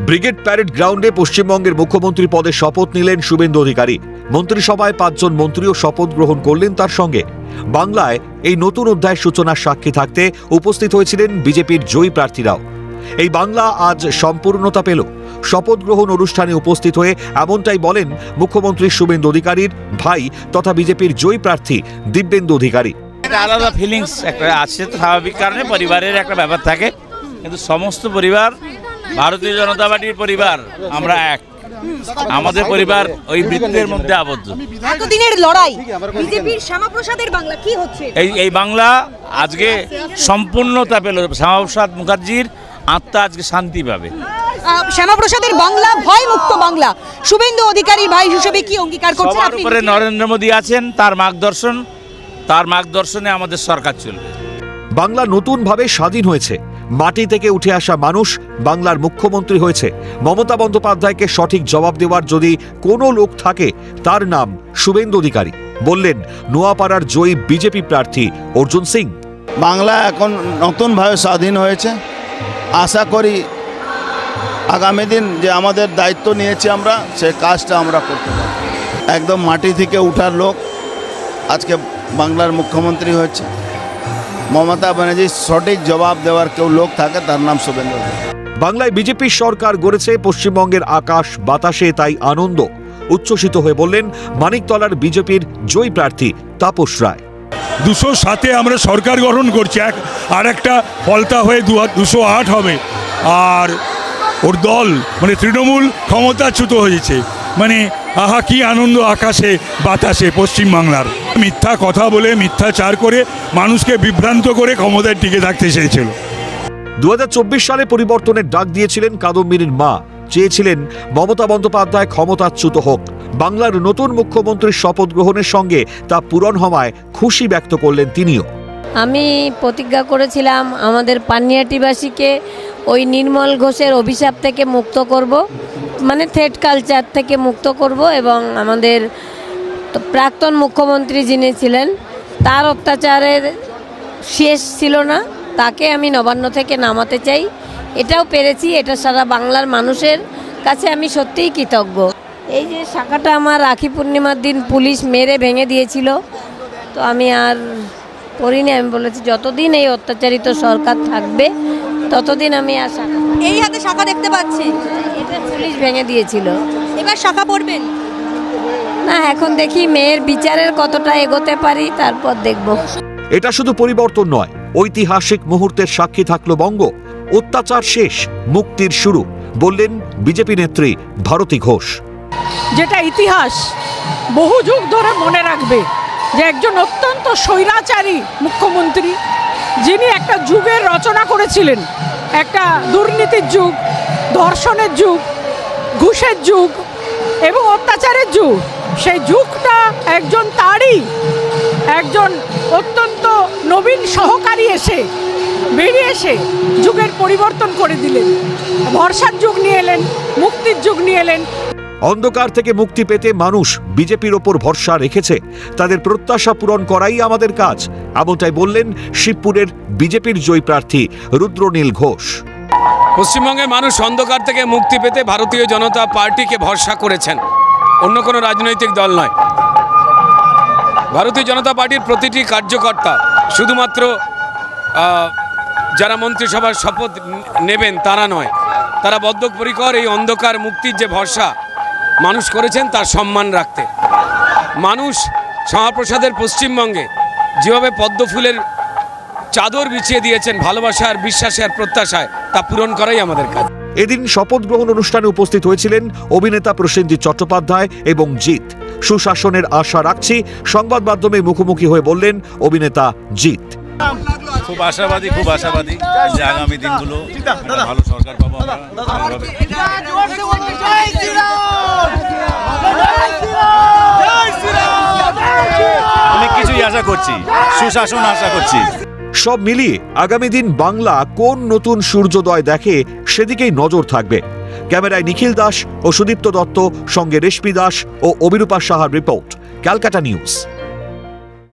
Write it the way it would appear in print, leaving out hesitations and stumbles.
Brigade parade গ্রাউন্ডে পশ্চিমবঙ্গের মুখ্যমন্ত্রী পদে শপথ নিলেন শুভেন্দু অধিকারী। মন্ত্রিসভায় ৫ জন মন্ত্রীও শপথ গ্রহণ করলেন তার সঙ্গে। বাংলায় এই নতুন অধ্যায়ের সূচনার সাক্ষী থাকতে উপস্থিত হয়েছিলেন বিজেপির জয়ী প্রার্থীরাও। এই বাংলা আজ সম্পূর্ণতা পেল। শপথ গ্রহণ অনুষ্ঠানে উপস্থিত হয়ে এমনটাই বলেন মুখ্যমন্ত্রী শুভেন্দু অধিকারীর ভাই তথা বিজেপির জয়ী প্রার্থী দিব্যেন্দু অধিকারী। আলাদা ফিলিংস একটা আছে, স্বাভাবিক কারণে পরিবারের একটা ব্যাপার থাকে, কিন্তু সমস্ত পরিবার ভারতীয় জনতা পার্টির পরিবার, আমরা এক, আমাদের পরিবার ওই বৃত্তের মধ্যে আবদ্ধ। এতদিনের লড়াই বিজেপির শ্যামাপ্রসাদের বাংলা কি হচ্ছে? এই বাংলা আজকে সম্পূর্ণতা পেল। শ্যামাপ্রসাদ মুখার্জির আত্মা আজকে শান্তি পাবে। শ্যামাপ্রসাদের বাংলা ভয় মুক্ত বাংলা, শুভেন্দু অধিকারী ভাই হিসেবে কি অঙ্গীকার করছেন? সবার উপরে নরেন্দ্র মোদী আছেন, তার মার্গদর্শনে আমাদের সরকার চলবে। বাংলা নতুনভাবে স্বাধীন হয়েছে। মাটি থেকে উঠে আসা মানুষ বাংলার মুখ্যমন্ত্রী হয়েছে। মমতা বন্দ্যোপাধ্যায়কে সঠিক জবাব দেওয়ার যদি কোনো লোক থাকে তার নাম শুভেন্দু অধিকারী, বললেন নোয়াপাড়ার জয়ী বিজেপি প্রার্থী অর্জুন সিং। বাংলা এখন নতুনভাবে স্বাধীন হয়েছে। আশা করি আগামী দিন যে আমাদের দায়িত্ব নিয়েছি আমরা, সে কাজটা আমরা করতে পারি। একদম মাটি থেকে উঠার লোক আজকে বাংলার মুখ্যমন্ত্রী হয়েছে। মমতা ব্যানার্জির সঠিক জবাব দেওয়ার কেউ লোক থাকে, তার নাম শুভেন্দু অধিকারী। বাংলায় বিজেপির সরকার গড়েছে, পশ্চিমবঙ্গের আকাশ বাতাসে তাই আনন্দ। উচ্ছ্বসিত হয়ে বললেন মানিকতলার বিজেপির জয়ী প্রার্থী তাপস রায়। 207-এ আমরা সরকার গঠন করছি, আর একটা ফলতা হয়ে 208 হবে। আর ওর দল মানে তৃণমূল ক্ষমতাচ্যুত হয়েছে। মানে আহা কি আনন্দ আকাশে বাতাসে পশ্চিমবাংলার। মিথ্যা কথা বলে মিথ্যাচার করে মানুষকে বিভ্রান্ত করে ক্ষমতায় টিকে থাকতে চেয়েছিল। 2024 সালে পরিবর্তনের ডাক দিয়েছিলেন কাদম্বিনীর মা। চেয়েছিলেন মমতা বন্দ্যোপাধ্যায় ক্ষমতাচ্যুত হোক। বাংলার নতুন মুখ্যমন্ত্রীর শপথ গ্রহণের সঙ্গে তা পূরণ হওয়ায় খুশি ব্যক্ত করলেন তিনিও। আমি প্রতিজ্ঞা করেছিলাম আমাদের পানিয়াটিবাসীকে ওই নির্মল ঘোষের অভিশাপ থেকে মুক্ত করব, মানে থ্রেড কালচার থেকে মুক্ত করব, এবং আমাদের প্রাক্তন মুখ্যমন্ত্রী যিনি ছিলেন তার অত্যাচারের শেষ ছিল না, তাকে আমি নবান্ন থেকে নামাতে চাই। এটাও পেরেছি, এটা সারা বাংলার মানুষের কাছে আমি সত্যিই কৃতজ্ঞ। এই যে শাখাটা আমার রাখি পূর্ণিমার দিন পুলিশ মেরে ভেঙে দিয়েছিল, তো আমি আর করিনি। আমি বলেছি যতদিন এই অত্যাচারিত সরকার থাকবে ততদিন আমি আর শাখা। এই হাতে শাখা দেখতে পাচ্ছি, এটা পুলিশ ভেঙে দিয়েছিল। এবার শাখা পড়বেন না, এখন দেখি মেয়ের বিচারের কতটা এগোতে পারি, তারপর দেখব। এটা শুধু পরিবর্তন নয়, ঐতিহাসিক মুহূর্তের সাক্ষী থাকলো বঙ্গ। অত্যাচার শেষ, মুক্তির শুরু, বললেন বিজেপি নেত্রী ভারতী ঘোষ। যেটা ইতিহাস বহু যুগ ধরে মনে রাখবে যে একজন অত্যন্ত স্বৈরাচারী মুখ্যমন্ত্রী, যিনি একটা যুগের রচনা করেছিলেন, একটা দুর্নীতির যুগ, ধর্ষণের যুগ, ঘুষের যুগ এবং অত্যাচারের যুগ। সেই যুগটা একজন অত্যন্ত নবীন সহকারী বেরিয়ে এসে যুগের পরিবর্তন করে দিলেন। ভরসার যুগ নিয়ে এলেন, মুক্তির যুগ নিয়ে এলেন। অন্ধকার থেকে মুক্তি পেতে মানুষ বিজেপির ওপর ভরসা রেখেছে। তাদের প্রত্যাশা পূরণ করাই আমাদের কাজ, এমনটাই বললেন শিবপুরের বিজেপির জয়ী প্রার্থী রুদ্রনীল ঘোষ। পশ্চিমবঙ্গের মানুষ অন্ধকার থেকে মুক্তি পেতে ভারতীয় জনতা পার্টিকে ভরসা করেছেন, অন্য কোনো রাজনৈতিক দল নয়। ভারতীয় জনতা পার্টির প্রতিটি কার্যকর্তা, শুধুমাত্র যারা মন্ত্রিসভার শপথ নেবেন তারা নয়, তারা বদ্ধপরিকর এই অন্ধকার মুক্তির যে ভরসা মানুষ করেছেন তার সম্মান রাখতে। মানুষ শ্যামাপ্রসাদের পশ্চিমবঙ্গে যেভাবে পদ্মফুলের চাদর বিছিয়ে দিয়েছেন ভালোবাসা আর বিশ্বাসে আর প্রত্যাশায়, তা পূরণ করাই আমাদের কাজ। এদিন শপথ গ্রহণ অনুষ্ঠানে উপস্থিত হয়েছিলেন অভিনেতা প্রসেনজিৎ চট্টোপাধ্যায় এবং জিৎ। সুশাসনের আশা রাখছি, সংবাদ মাধ্যমে মুখোমুখি হয়ে বললেন অভিনেতা জিৎ। খুব আশাবাদী যে আগামী দিনগুলো ভালো সরকার পাবো আমরা। অনেক কিছুই আশা করছি, সুশাসন আশা করছি। সব মিলিয়ে আগামী দিন বাংলা কোন নতুন সূর্যোদয় দেখে সেদিকেই নজর থাকবে। ক্যামেরায় নিখিল দাস ও সুদীপ্ত দত্ত, সঙ্গে রেশমি দাস ও অভিরূপা সাহার রিপোর্ট, ক্যালকাটা নিউজ।